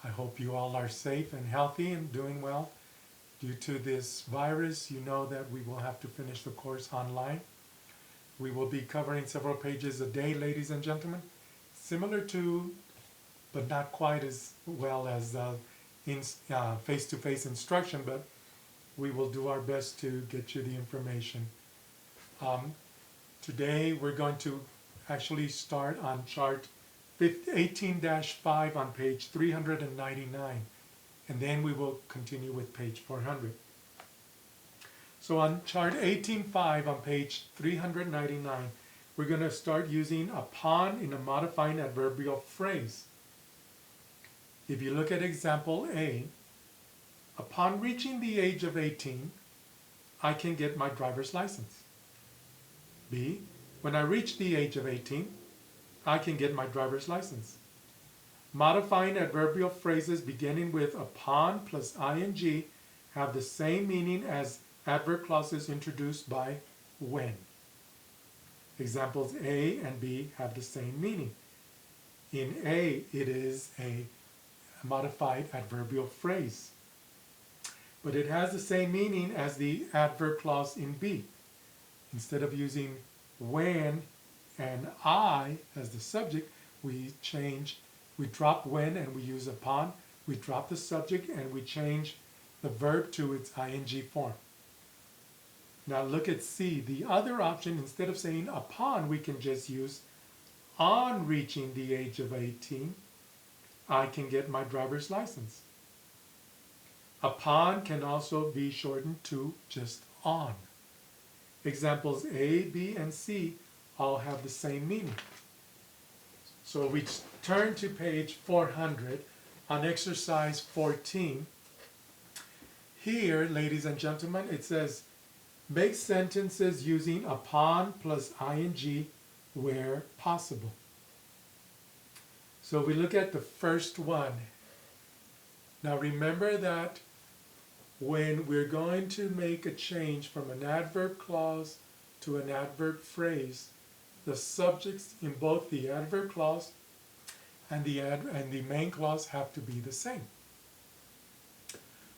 I hope you all are safe and healthy and doing well. Due to this virus, you know that we will have to finish the course online. We will be covering several pages a day, ladies and gentlemen, similar to, but not quite as well as in face-to-face instruction, but we will do our best to get you the information. Um, Today we're going to actually start on chart 18-5 on page 399, and then we will continue with page 400. So on chart 18.5 on page 399, we're going to start using upon in a modifying adverbial phrase. If you look at example A, upon reaching the age of 18, I can get my driver's license. B, when I reach the age of 18, I can get my driver's license. Modifying adverbial phrases beginning with upon plus ing have the same meaning as adverb clauses introduced by when. Examples A and B have the same meaning. In A, it is a modified adverbial phrase, but it has the same meaning as the adverb clause in B. Instead of using when and I as the subject, we drop when and we use upon. We drop the subject and we change the verb to its ing form. Now look at C. The other option, instead of saying upon, we can just use on reaching the age of 18, I can get my driver's license. Upon can also be shortened to just on. Examples A, B, and C all have the same meaning. So we turn to page 400 on exercise 14. Here, ladies and gentlemen, it says, make sentences using upon plus ing where possible. So we look at the first one. Now remember that when we're going to make a change from an adverb clause to an adverb phrase, the subjects in both the adverb clause and the main clause have to be the same.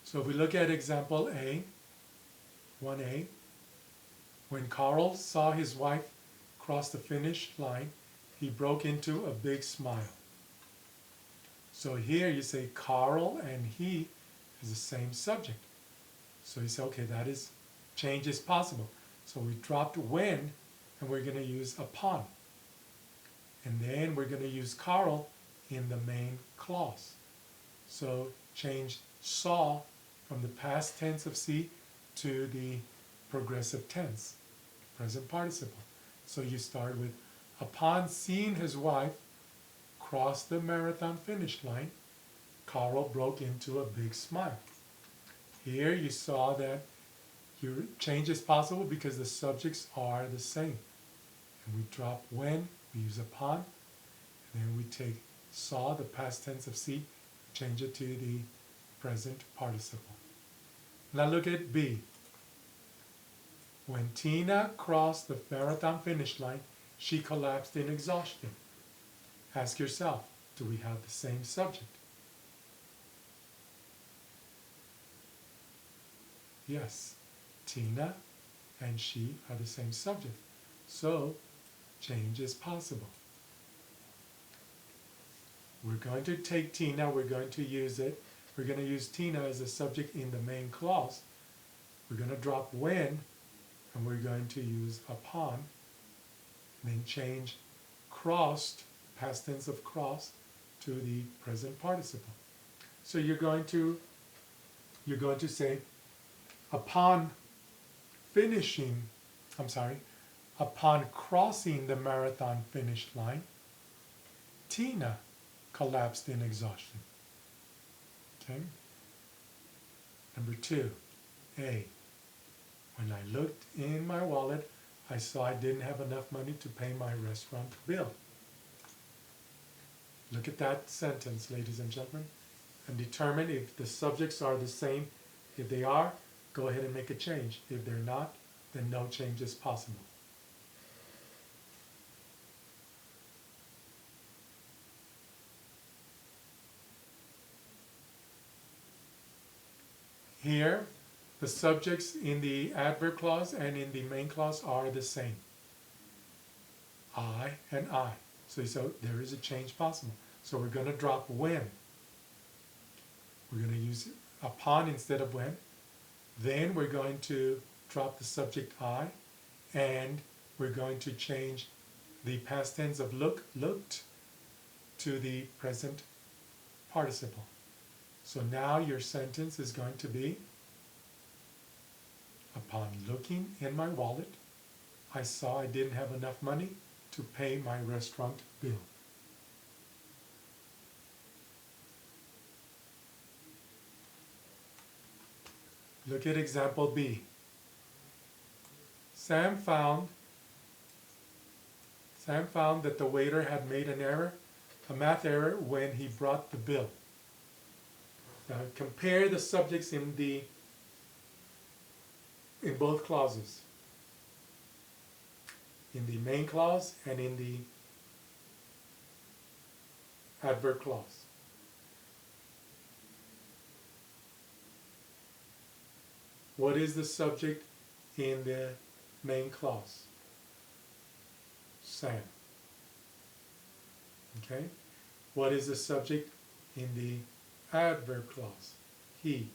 So if we look at example A, 1A, when Carl saw his wife cross the finish line, he broke into a big smile. So here you say Carl and he is the same subject. So you say, okay, that is, change is possible. So we dropped when and we're going to use upon. And then we're going to use Carl in the main clause. So change saw from the past tense of see to the progressive tense, present participle. So you start with, upon seeing his wife cross the marathon finish line, Carl broke into a big smile. Here you saw that your change is possible because the subjects are the same. And we drop when, we use upon, and then we take saw, the past tense of see, change it to the present participle. Now look at B. When Tina crossed the marathon finish line, she collapsed in exhaustion. Ask yourself, do we have the same subject? Yes, Tina and she are the same subject. So change is possible. We're going to take Tina, we're going to use it. We're going to use Tina as a subject in the main clause. We're going to drop when, and we're going to use upon. Then change crossed, past tense of cross, to the present participle. So you're going to say, upon upon crossing the marathon finish line, Tina collapsed in exhaustion. Okay? Number 2, A. When I looked in my wallet, I saw I didn't have enough money to pay my restaurant bill. Look at that sentence, ladies and gentlemen, and determine if the subjects are the same. If they are, go ahead and make a change. If they're not, then no change is possible. here, the subjects in the adverb clause and in the main clause are the same. I and I. So there is a change possible. So we're going to drop when. We're going to use upon instead of when. Then we're going to drop the subject I, and we're going to change the past tense of looked, to the present participle. So now your sentence is going to be, upon looking in my wallet, I saw I didn't have enough money to pay my restaurant bill. Look at example B. Sam found that the waiter had made an error, a math error, when he brought the bill. Now compare the subjects in both clauses. In the main clause and in the adverb clause. What is the subject in the main clause? Sam. Okay? What is the subject in the adverb clause? He.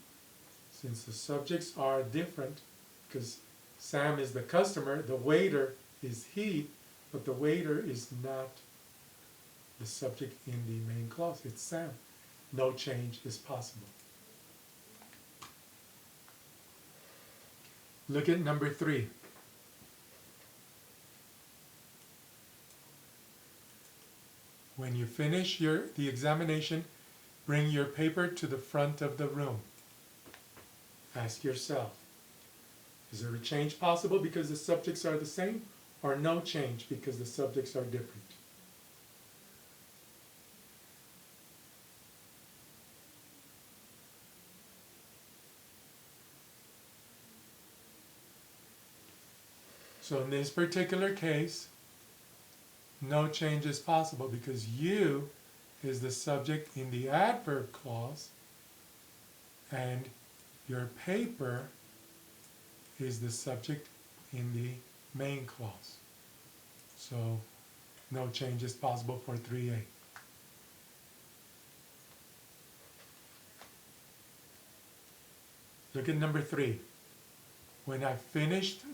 Since the subjects are different, because Sam is the customer, the waiter is he, but the waiter is not the subject in the main clause. It's Sam. No change is possible. Look at number 3. When you finish the examination, bring your paper to the front of the room. Ask yourself, is there a change possible because the subjects are the same, or no change because the subjects are different? So in this particular case, no change is possible because you is the subject in the adverb clause and your paper is the subject in the main clause. So no change is possible for 3A. Look at number 3. When I finished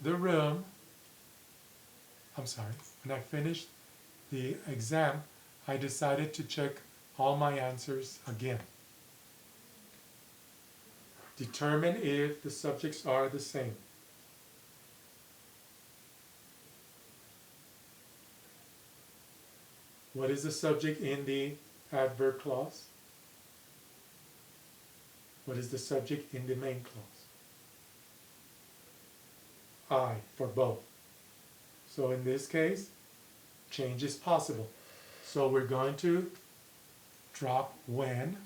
the exam, I decided to check all my answers again. Determine if the subjects are the same. What is the subject in the adverb clause? What is the subject in the main clause? I, for both. So in this case, change is possible. So we're going to drop when,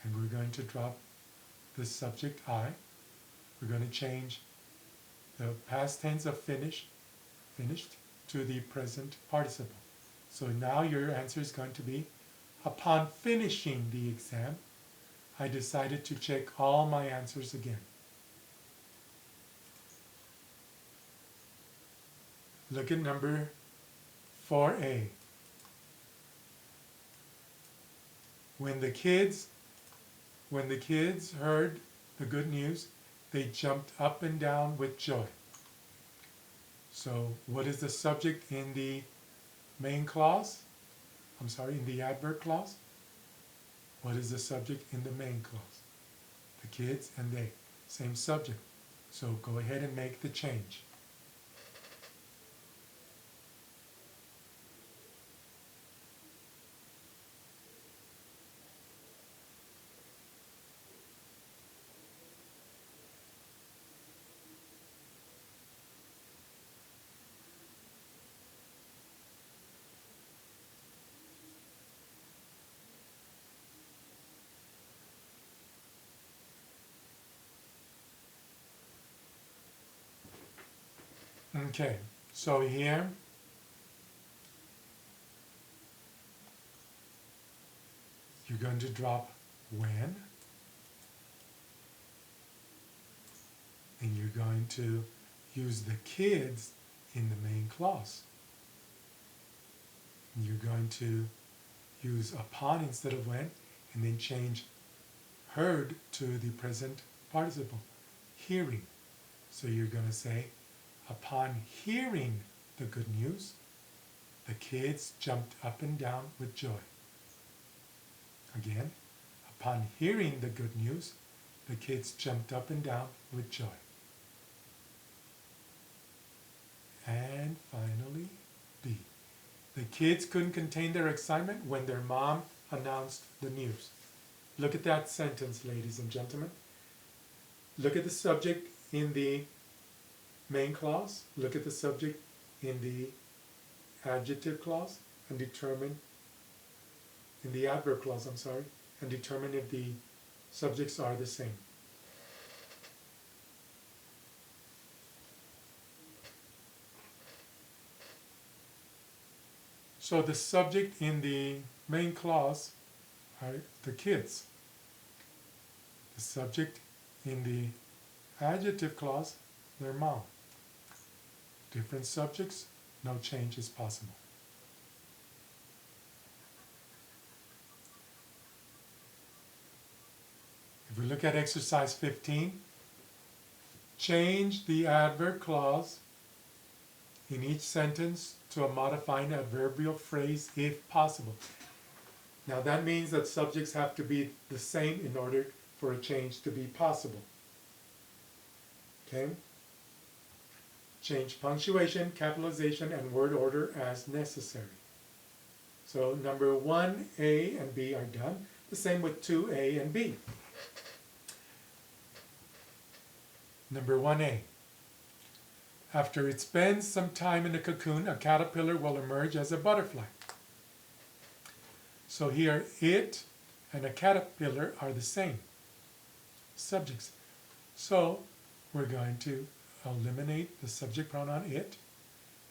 and we're going to drop the subject I. We're going to change the past tense of finished to the present participle. So now your answer is going to be, upon finishing the exam, I decided to check all my answers again. Look at number 4A. When the kids heard the good news, they jumped up and down with joy. So what is the subject in the main clause? In the adverb clause? What is the subject in the main clause? The kids and they. Same subject. So go ahead and make the change. Okay, so here you're going to drop when, and you're going to use the kids in the main clause. And you're going to use upon instead of when, and then change heard to the present participle, hearing. So you're going to say, upon hearing the good news, the kids jumped up and down with joy. Again, upon hearing the good news, the kids jumped up and down with joy. And finally, B. The kids couldn't contain their excitement when their mom announced the news. Look at that sentence, ladies and gentlemen. Look at the subject in the main clause. Look at the subject in the adjective clause and determine, in the adverb clause, and determine if the subjects are the same. So the subject in the main clause are the kids. The subject in the adjective clause, their mom. Different subjects, no change is possible. If we look at exercise 15, change the adverb clause in each sentence to a modifying adverbial phrase if possible. Now that means that subjects have to be the same in order for a change to be possible. Okay? Change punctuation, capitalization, and word order as necessary. So number 1, A and B are done. The same with 2A and B. Number 1A. After it spends some time in the cocoon, a caterpillar will emerge as a butterfly. So here, it and a caterpillar are the same subjects. So we're going to eliminate the subject pronoun it,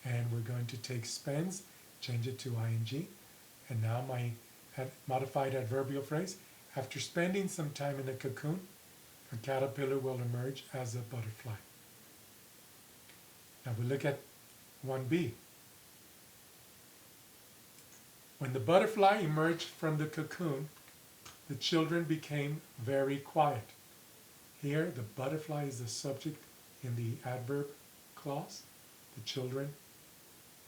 and we're going to take spends, change it to ing, and now my modified adverbial phrase, after spending some time in a cocoon, a caterpillar will emerge as a butterfly. Now we look at 1b. When the butterfly emerged from the cocoon, the children became very quiet. Here, the butterfly is the subject in the adverb clause. The children,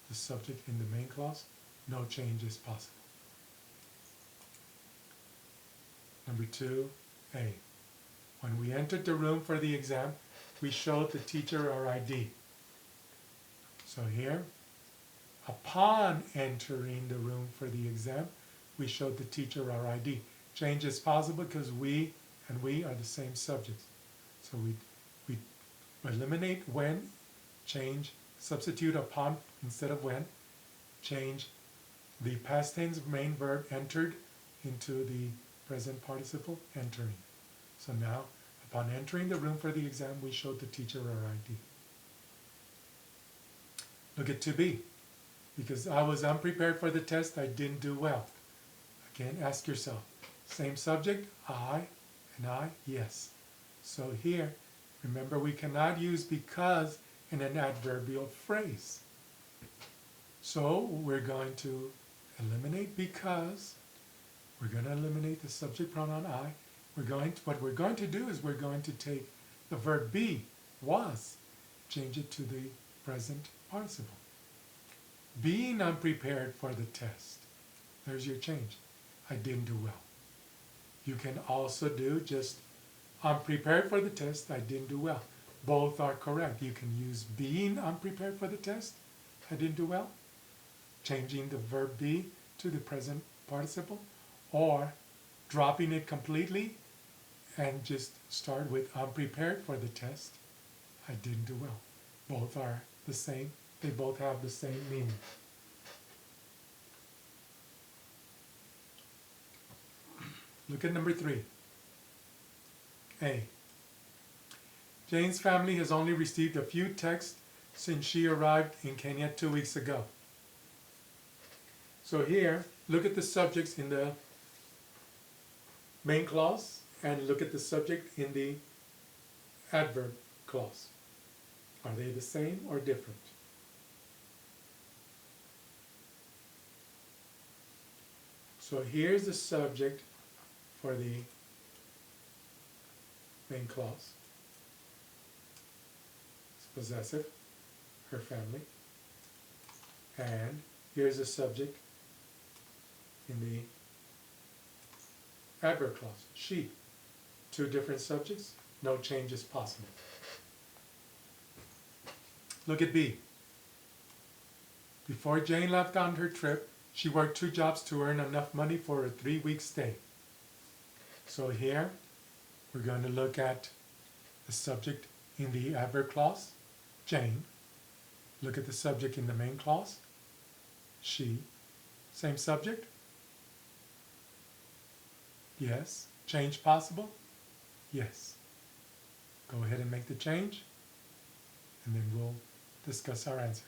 the subject in the main clause. No change is possible. Number 2a. When we entered the room for the exam, we showed the teacher our ID. So here, upon entering the room for the exam, we showed the teacher our ID. Change is possible because we and we are the same subjects. So we eliminate when, change, substitute upon instead of when, change the past tense main verb entered into the present participle entering. So now, upon entering the room for the exam, we showed the teacher our ID. Look at 2b. Because I was unprepared for the test, I didn't do well. Again, ask yourself, same subject, I, and I, yes. So here, remember we cannot use because in an adverbial phrase. So we're going to eliminate because. We're going to eliminate the subject pronoun I. What we're going to do is we're going to take the verb be, was, change it to the present participle. Being unprepared for the test. There's your change. I didn't do well. You can also do just unprepared for the test, I didn't do well. Both are correct. You can use being unprepared for the test, I didn't do well, changing the verb be to the present participle, or dropping it completely and just start with unprepared for the test, I didn't do well. Both are the same. They both have the same meaning. Look at number 3. A. Jane's family has only received a few texts since she arrived in Kenya 2 weeks ago. So here, look at the subjects in the main clause and look at the subject in the adverb clause. Are they the same or different? So here's the subject for the main clause. It's possessive, her family. And here's the subject in the adverb clause, she. Two different subjects, no change is possible. Look at B. Before Jane left on her trip, she worked 2 jobs to earn enough money for a 3-week stay. So here, we're going to look at the subject in the adverb clause, Jane. Look at the subject in the main clause, she. Same subject? Yes. Change possible? Yes. Go ahead and make the change, and then we'll discuss our answer.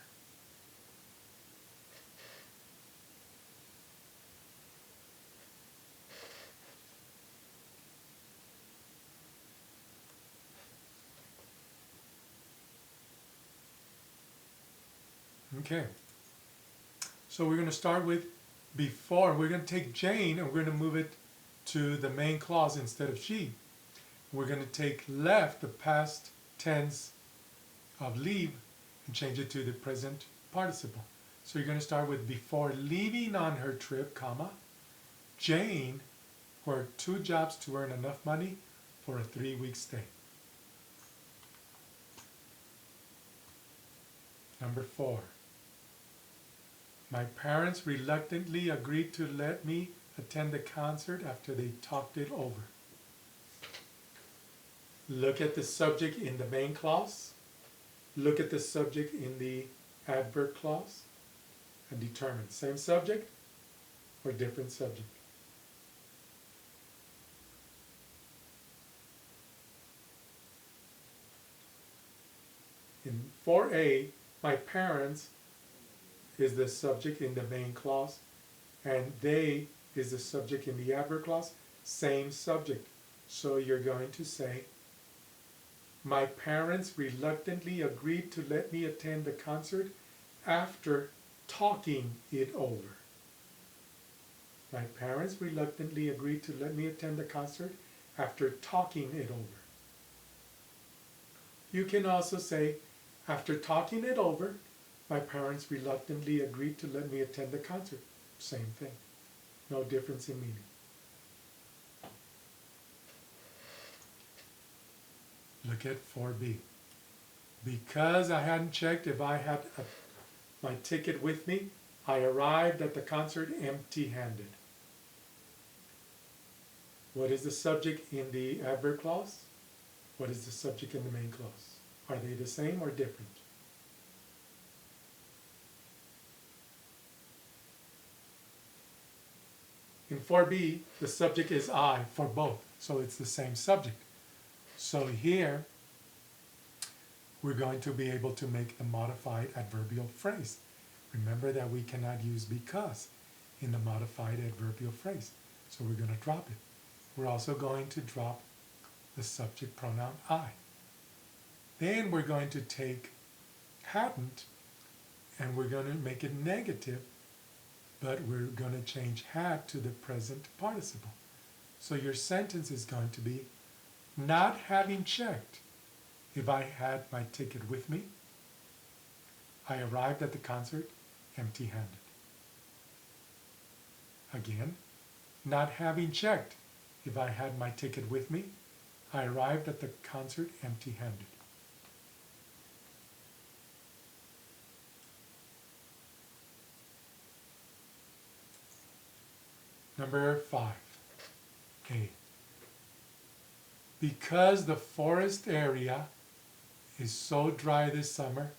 Okay. So we're going to start with before. We're going to take Jane and we're going to move it to the main clause instead of she. We're going to take left, the past tense of leave, and change it to the present participle. So you're going to start with before leaving on her trip, comma, Jane worked 2 jobs to earn enough money for a 3-week stay. Number 4. My parents reluctantly agreed to let me attend the concert after they talked it over. Look at the subject in the main clause. Look at the subject in the adverb clause and determine same subject or different subject. In 4a, my parents is the subject in the main clause, and they is the subject in the adverb clause, same subject. So you're going to say, my parents reluctantly agreed to let me attend the concert after talking it over. My parents reluctantly agreed to let me attend the concert after talking it over. You can also say, after talking it over, my parents reluctantly agreed to let me attend the concert. Same thing. No difference in meaning. Look at 4b. Because I hadn't checked if I had my ticket with me, I arrived at the concert empty-handed. What is the subject in the adverb clause? What is the subject in the main clause? Are they the same or different? In 4b, the subject is I for both, so it's the same subject. So here, we're going to be able to make the modified adverbial phrase. Remember that we cannot use because in the modified adverbial phrase, so we're going to drop it. We're also going to drop the subject pronoun I. Then we're going to take hadn't and we're going to make it negative, but we're going to change had to the present participle. So your sentence is going to be, not having checked if I had my ticket with me, I arrived at the concert empty-handed. Again, not having checked if I had my ticket with me, I arrived at the concert empty-handed. Number 5a. Because the forest area is so dry this summer,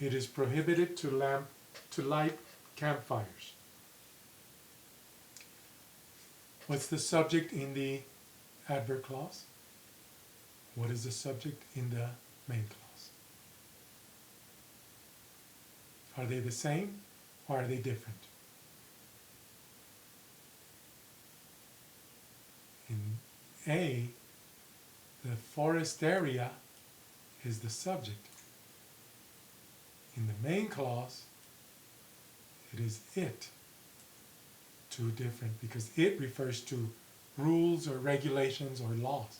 it is prohibited to light campfires. What's the subject in the adverb clause? What is the subject in the main clause? Are they the same or are they different? In A, the forest area is the subject. In the main clause, it is it. Two different, because it refers to rules or regulations or laws.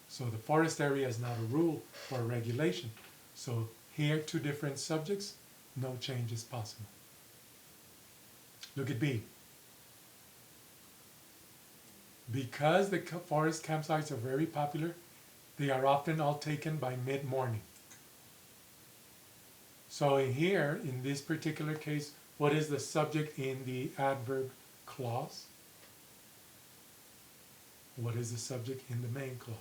So the forest area is not a rule or a regulation. So here, two different subjects, no change is possible. Look at B. Because the forest campsites are very popular, they are often all taken by mid-morning. So in here, in this particular case, what is the subject in the adverb clause? What is the subject in the main clause?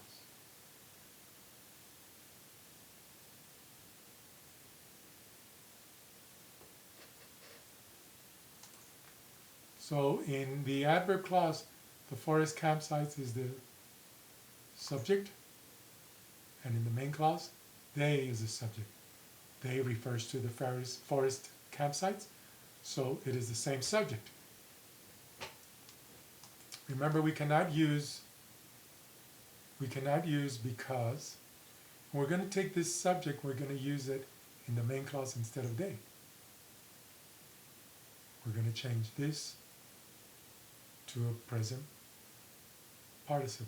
So in the adverb clause, the forest campsites is the subject, and in the main clause, they is the subject. They refers to the forest campsites, so it is the same subject. Remember, we cannot use because. We're going to take this subject, we're going to use it in the main clause instead of they. We're going to change this to a present participle.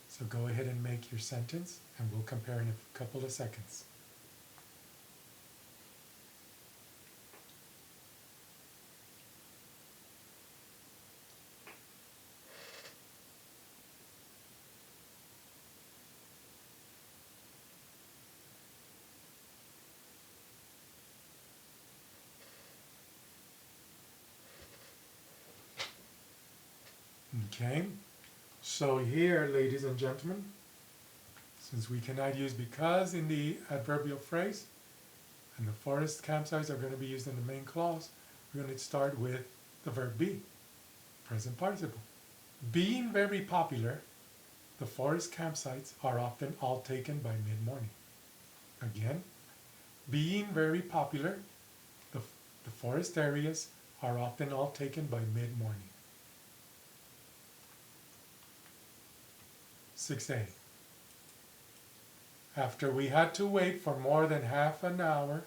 So go ahead and make your sentence, and we'll compare in a couple of seconds. Okay, so here, ladies and gentlemen, since we cannot use because in the adverbial phrase, and the forest campsites are going to be used in the main clause, we're going to start with the verb be, present participle. Being very popular, the forest campsites are often all taken by mid-morning. Again, being very popular, the forest areas are often all taken by mid-morning. 6a. After we had to wait for more than half an hour,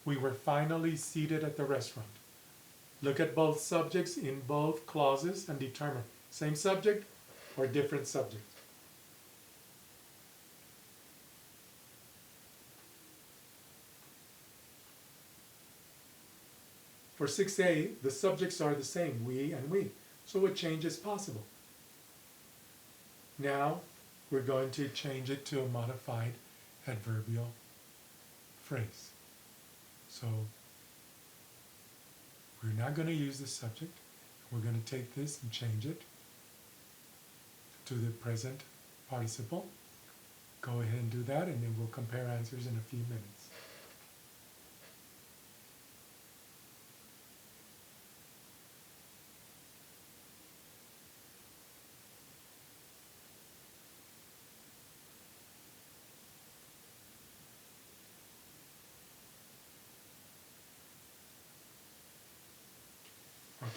we were finally seated at the restaurant. Look at both subjects in both clauses and determine same subject or different subject. For 6a, the subjects are the same, we and we, so a change is possible. Now, we're going to change it to a modified adverbial phrase. So, we're not going to use the subject. We're going to take this and change it to the present participle. Go ahead and do that, and then we'll compare answers in a few minutes.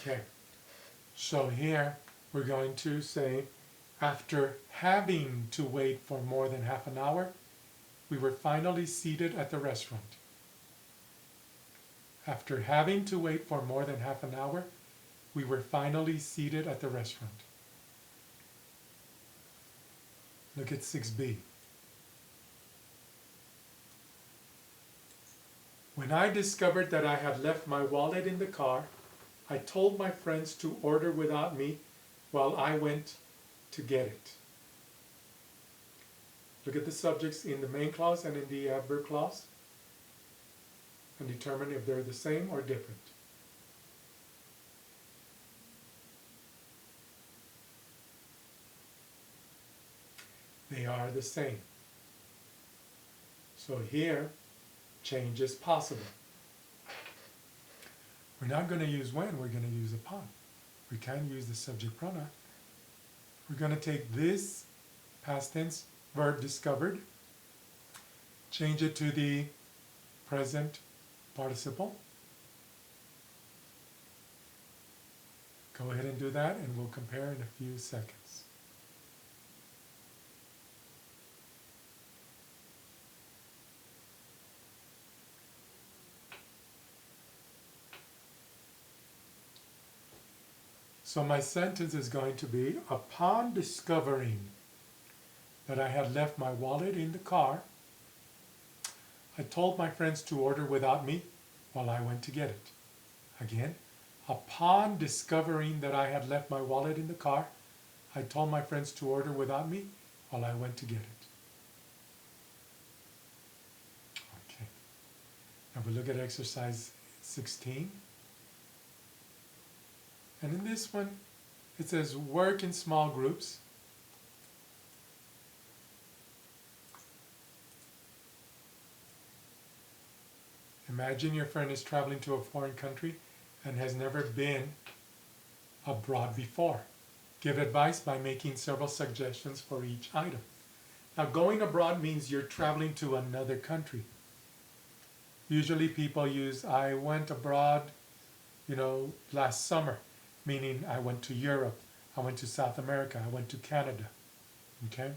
Okay, so here we're going to say, after having to wait for more than half an hour, we were finally seated at the restaurant. After having to wait for more than half an hour, we were finally seated at the restaurant. Look at 6b. When I discovered that I had left my wallet in the car, I told my friends to order without me while I went to get it. Look at the subjects in the main clause and in the adverb clause and determine if they're the same or different. They are the same. So here, change is possible. We're not going to use when, we're going to use upon. We can use the subject pronoun. We're going to take this past tense verb discovered, change it to the present participle. Go ahead and do that, and we'll compare in a few seconds. So my sentence is going to be, upon discovering that I had left my wallet in the car, I told my friends to order without me while I went to get it. Again, upon discovering that I had left my wallet in the car, I told my friends to order without me while I went to get it. Okay. Now we look at exercise 16. And in this one, it says work in small groups. Imagine your friend is traveling to a foreign country and has never been abroad before. Give advice by making several suggestions for each item. Now, going abroad means you're traveling to another country. Usually people use, I went abroad, last summer, meaning I went to Europe, I went to South America, I went to Canada. Okay?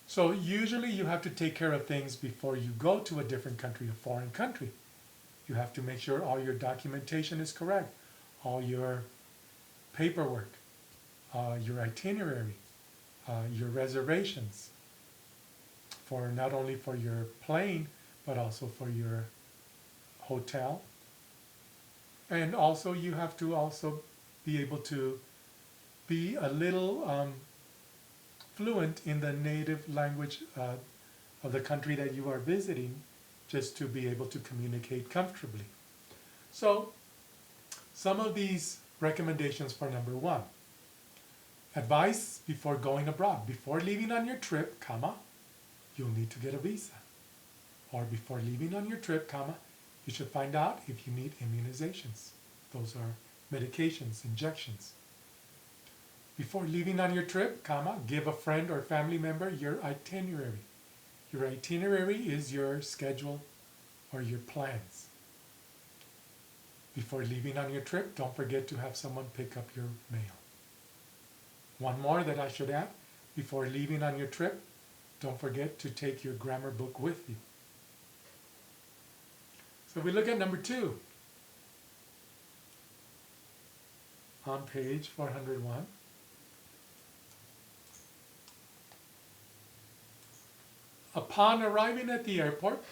So usually you have to take care of things before you go to a different country, a foreign country. You have to make sure all your documentation is correct, all your paperwork, your itinerary, your reservations, for not only for your plane, but also for your hotel. And also you have to also be able to be a little fluent in the native language of the country that you are visiting, just to be able to communicate comfortably. So some of these recommendations for number 1. Advice before going abroad. Before leaving on your trip, you'll need to get a visa. Or before leaving on your trip, you should find out if you need immunizations. Those are medications, injections. Before leaving on your trip, give a friend or family member your itinerary. Your itinerary is your schedule or your plans. Before leaving on your trip, don't forget to have someone pick up your mail. One more that I should add, before leaving on your trip, don't forget to take your grammar book with you. So we look at number 2 on page 401. Upon arriving at the airport,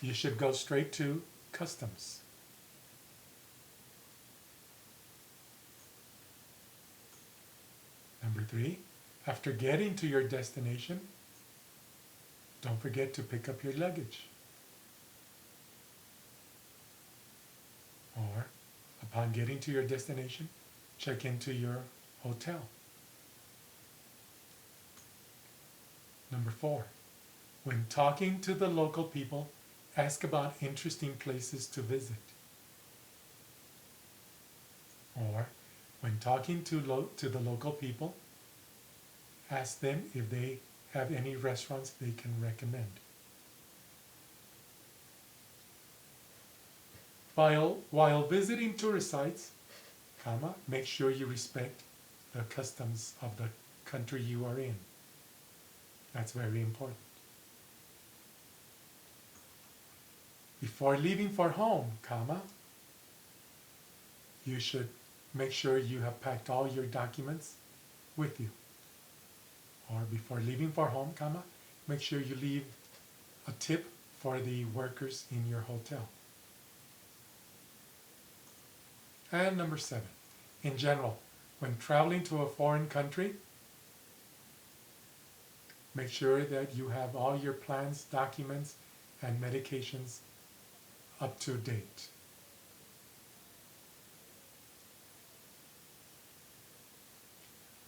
you should go straight to customs. Number 3, after getting to your destination, don't forget to pick up your luggage. Or, upon getting to your destination, check into your hotel. Number 4, when talking to the local people, ask about interesting places to visit. Or, when talking to the local people, ask them if they have any restaurants they can recommend. While visiting tourist sites, make sure you respect the customs of the country you are in. That's very important. Before leaving for home, you should make sure you have packed all your documents with you. Or before leaving for home, make sure you leave a tip for the workers in your hotel. And number 7, in general, when traveling to a foreign country, make sure that you have all your plans, documents, and medications up to date.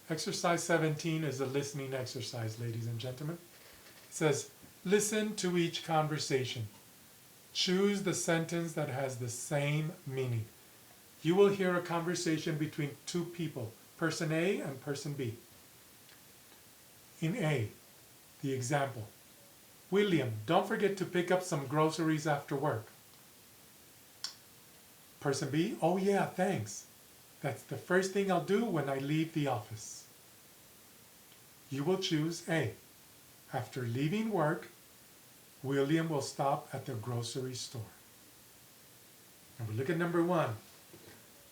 Exercise 17 is a listening exercise, ladies and gentlemen. It says, listen to each conversation. Choose the sentence that has the same meaning. You will hear a conversation between 2 people, person A and person B. In A, the example, William, don't forget to pick up some groceries after work. Person B, oh yeah, thanks. That's the first thing I'll do when I leave the office. You will choose A. After leaving work, William will stop at the grocery store. And we look at number 1.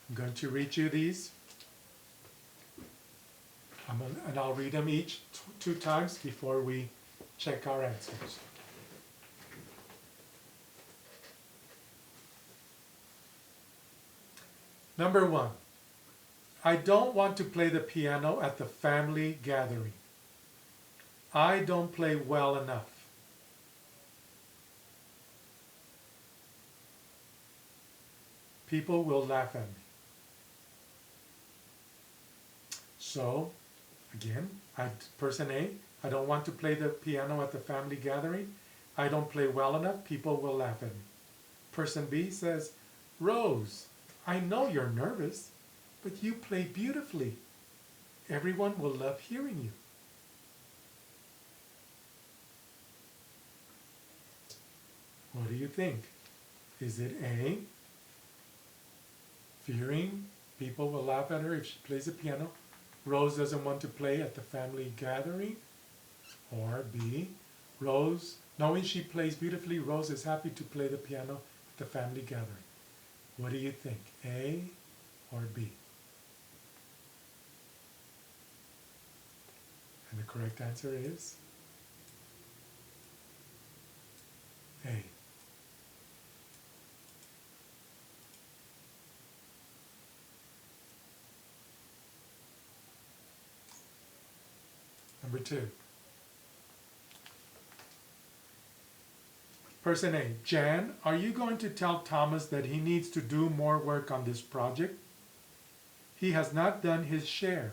I'm going to read you these. And I'll read them each two times before we check our answers. Number 1. I don't want to play the piano at the family gathering. I don't play well enough. People will laugh at me. So, again, person A, I don't want to play the piano at the family gathering. I don't play well enough. People will laugh at me. Person B says, Rose, I know you're nervous, but you play beautifully. Everyone will love hearing you. What do you think? Is it A, fearing people will laugh at her if she plays the piano? Rose doesn't want to play at the family gathering? Or B, Rose, knowing she plays beautifully, Rose is happy to play the piano at the family gathering. What do you think? A or B? And the correct answer is A. Number 2. Person A, Jan, are you going to tell Thomas that he needs to do more work on this project? He has not done his share.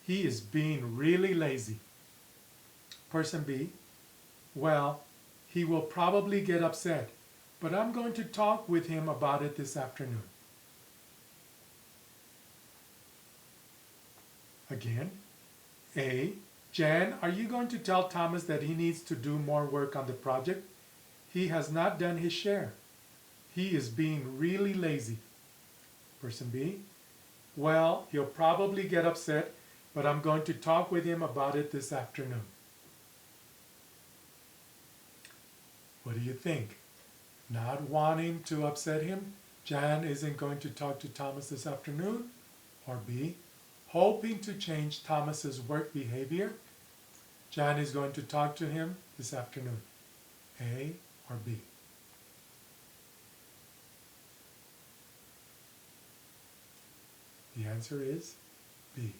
He is being really lazy. Person B, well, he will probably get upset, but I'm going to talk with him about it this afternoon. Again, A, Jan, are you going to tell Thomas that he needs to do more work on the project? He has not done his share. He is being really lazy. Person B, well, he'll probably get upset, but I'm going to talk with him about it this afternoon. What do you think? Not wanting to upset him, Jan isn't going to talk to Thomas this afternoon? Or B, hoping to change Thomas's work behavior, Jan is going to talk to him this afternoon. A or B? The answer is B.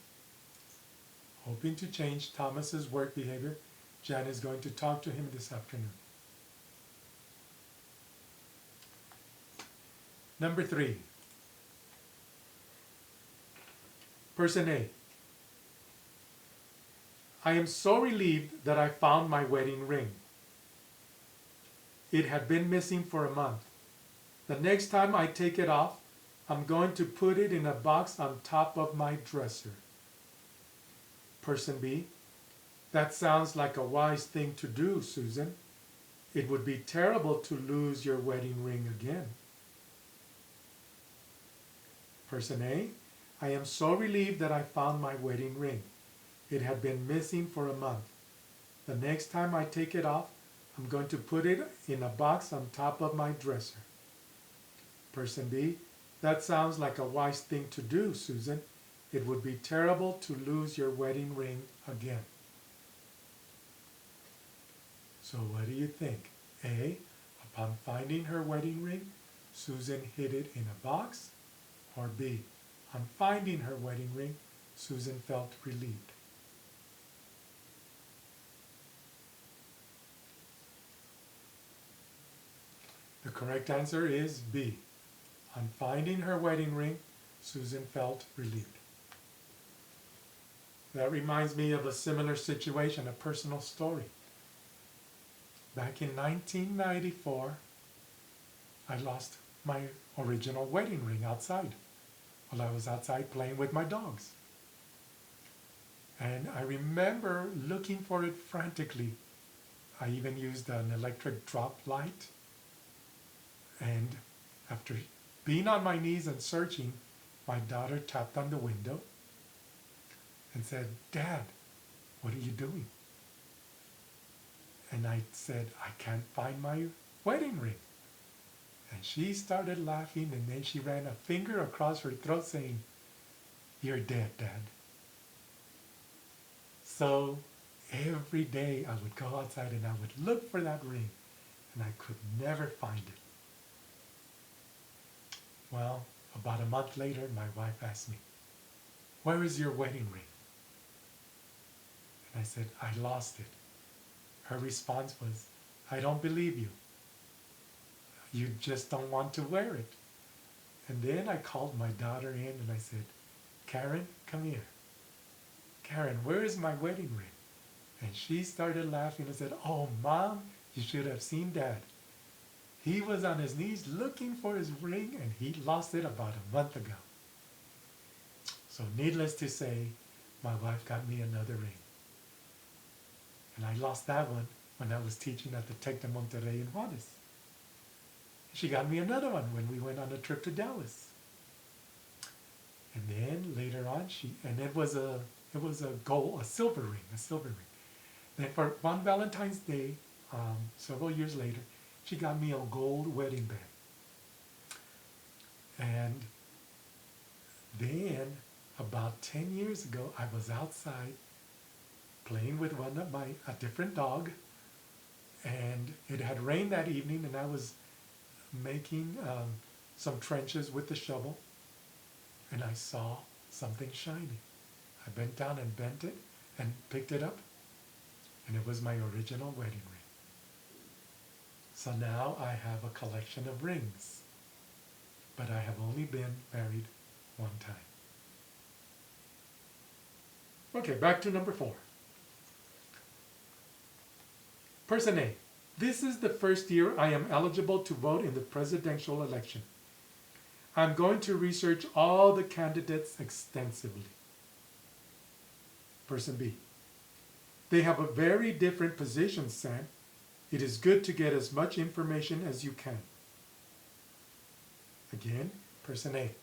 Hoping to change Thomas's work behavior, Jan is going to talk to him this afternoon. Number 3. Person A, I am so relieved that I found my wedding ring. It had been missing for a month. The next time I take it off, I'm going to put it in a box on top of my dresser. Person B, that sounds like a wise thing to do, Susan. It would be terrible to lose your wedding ring again. Person A, I am so relieved that I found my wedding ring. It had been missing for a month. The next time I take it off, I'm going to put it in a box on top of my dresser. Person B, that sounds like a wise thing to do, Susan. It would be terrible to lose your wedding ring again. So what do you think? A, upon finding her wedding ring, Susan hid it in a box? Or B, on finding her wedding ring, Susan felt relieved? The correct answer is B. On finding her wedding ring, Susan felt relieved. That reminds me of a similar situation, a personal story. Back in 1994, I lost my original wedding ring outside while I was outside playing with my dogs. And I remember looking for it frantically. I even used an electric drop light. And after being on my knees and searching, my daughter tapped on the window and said, Dad, what are you doing? And I said, I can't find my wedding ring. And she started laughing, and then she ran a finger across her throat saying, "You're dead, Dad." So every day I would go outside and I would look for that ring, and I could never find it. Well, about a month later, my wife asked me, "Where is your wedding ring?" And I said, "I lost it." Her response was, "I don't believe you. You just don't want to wear it." And then I called my daughter in and I said, "Karen, come here. Karen, where is my wedding ring?" And she started laughing and said, "Oh, Mom, you should have seen Dad. He was on his knees looking for his ring and he lost it about a month ago." So needless to say, my wife got me another ring. And I lost that one when I was teaching at the Tec de Monterrey in Juarez. She got me another one when we went on a trip to Dallas. And then later on, it was a silver ring. Then for one Valentine's Day, several years later, she got me a gold wedding band. And then about 10 years ago, I was outside playing with a different dog, and it had rained that evening, and I was making some trenches with the shovel, and I saw something shiny. I bent down and bent it and picked it up, and it was my original wedding ring. So now I have a collection of rings, but I have only been married one time. Okay, back to number 4. Person A. This is the first year I am eligible to vote in the presidential election. I'm going to research all the candidates extensively. Person B. They have a very different position, Sam. It is good to get as much information as you can. Again, person A.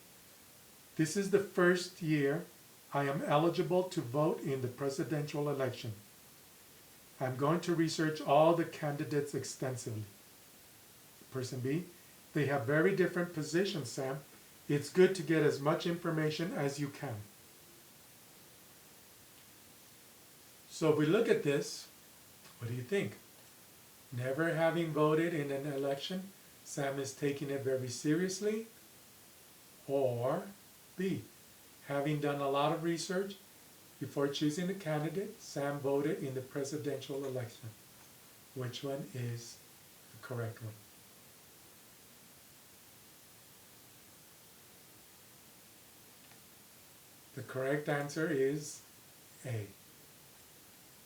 This is the first year I am eligible to vote in the presidential election. I'm going to research all the candidates extensively. Person B. They have very different positions, Sam. It's good to get as much information as you can. So if we look at this, what do you think? Never having voted in an election, Sam is taking it very seriously? Or B, having done a lot of research before choosing a candidate, Sam voted in the presidential election. Which one is the correct one? The correct answer is A.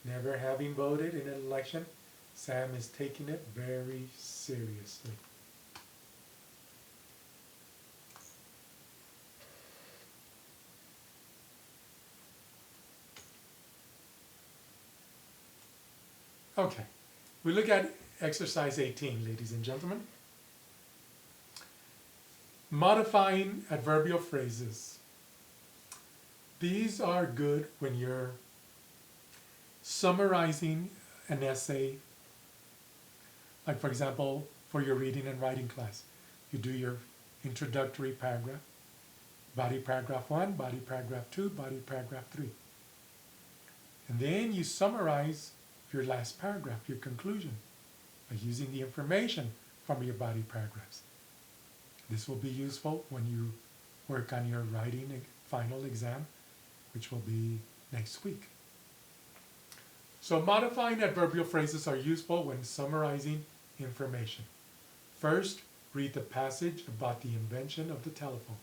Never having voted in an election, Sam is taking it very seriously. Okay, we look at exercise 18, ladies and gentlemen. Modifying adverbial phrases. These are good when you're summarizing an essay. Like for example, for your reading and writing class, you do your introductory paragraph, body paragraph 1, body paragraph 2, body paragraph 3. And then you summarize your last paragraph, your conclusion, by using the information from your body paragraphs. This will be useful when you work on your writing final exam, which will be next week. So modifying adverbial phrases are useful when summarizing information. First, read the passage about the invention of the telephone.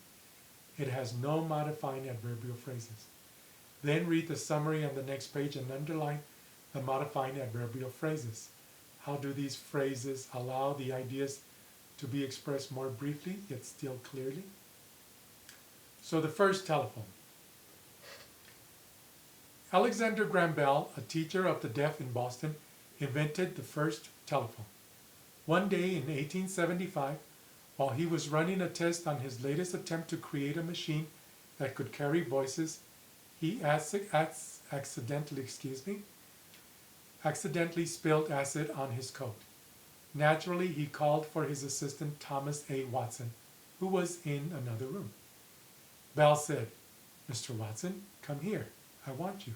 It has no modifying adverbial phrases. Then read the summary on the next page and underline the modifying adverbial phrases. How do these phrases allow the ideas to be expressed more briefly, yet still clearly? So the first, telephone. Alexander Graham Bell, a teacher of the deaf in Boston, invented the first telephone. One day in 1875, while he was running a test on his latest attempt to create a machine that could carry voices, he accidentally spilled acid on his coat. Naturally, he called for his assistant Thomas A. Watson, who was in another room. Bell said, "Mr. Watson, come here. I want you."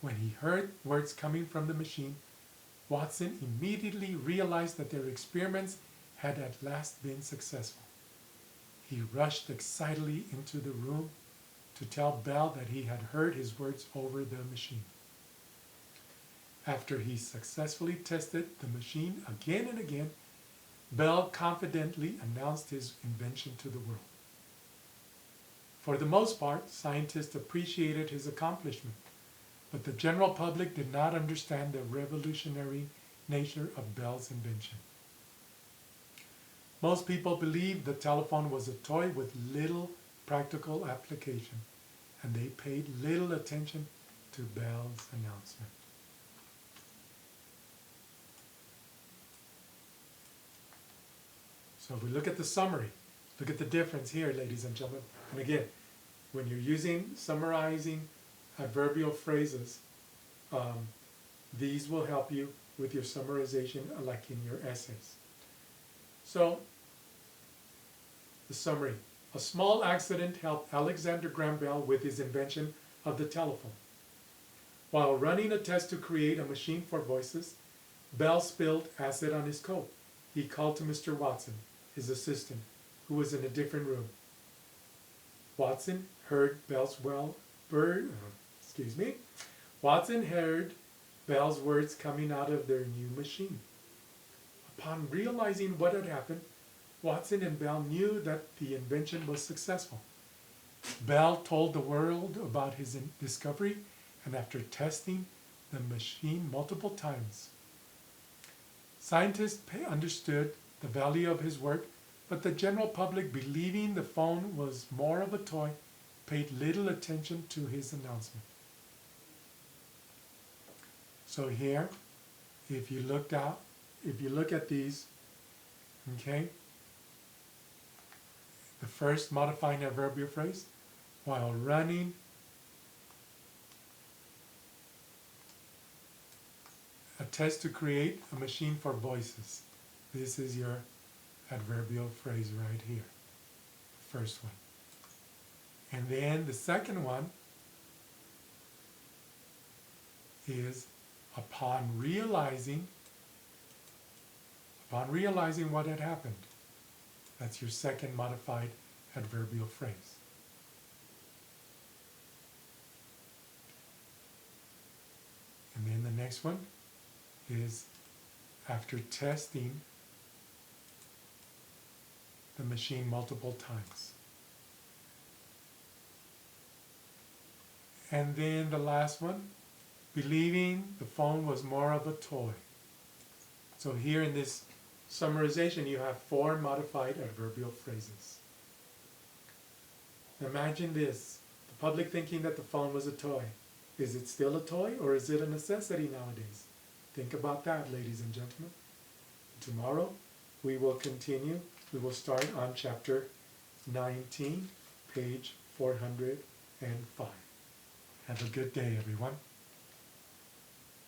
When he heard words coming from the machine, Watson immediately realized that their experiments had at last been successful. He rushed excitedly into the room to tell Bell that he had heard his words over the machine. After he successfully tested the machine again and again, Bell confidently announced his invention to the world. For the most part, scientists appreciated his accomplishment, but the general public did not understand the revolutionary nature of Bell's invention. Most people believed the telephone was a toy with little practical application, and they paid little attention to Bell's announcement. So if we look at the summary, look at the difference here, ladies and gentlemen. And again, when you're using summarizing adverbial phrases, these will help you with your summarization like in your essays. So, the summary. A small accident helped Alexander Graham Bell with his invention of the telephone. While running a test to create a machine for voices, Bell spilled acid on his coat. He called to Mr. Watson, his assistant, who was in a different room. Watson heard Bell's words coming out of their new machine. Upon realizing what had happened, Watson and Bell knew that the invention was successful. Bell told the world about his discovery, and after testing the machine multiple times, scientists understood the value of his work, but the general public, believing the phone was more of a toy, paid little attention to his announcement. So here, if you look at these, okay, the first modifying adverbial phrase, while running a test to create a machine for voices. This is your adverbial phrase right here, first one. And then the second one is upon realizing what had happened. That's your second modified adverbial phrase. And then the next one is after testing the machine multiple times. And then the last one, believing the phone was more of a toy. So here in this summarization, you have 4 modified adverbial phrases. Imagine this, the public thinking that the phone was a toy. Is it still a toy, or is it a necessity nowadays? Think about that, ladies and gentlemen. Tomorrow, we will continue. We will start on chapter 19, page 405. Have a good day, everyone.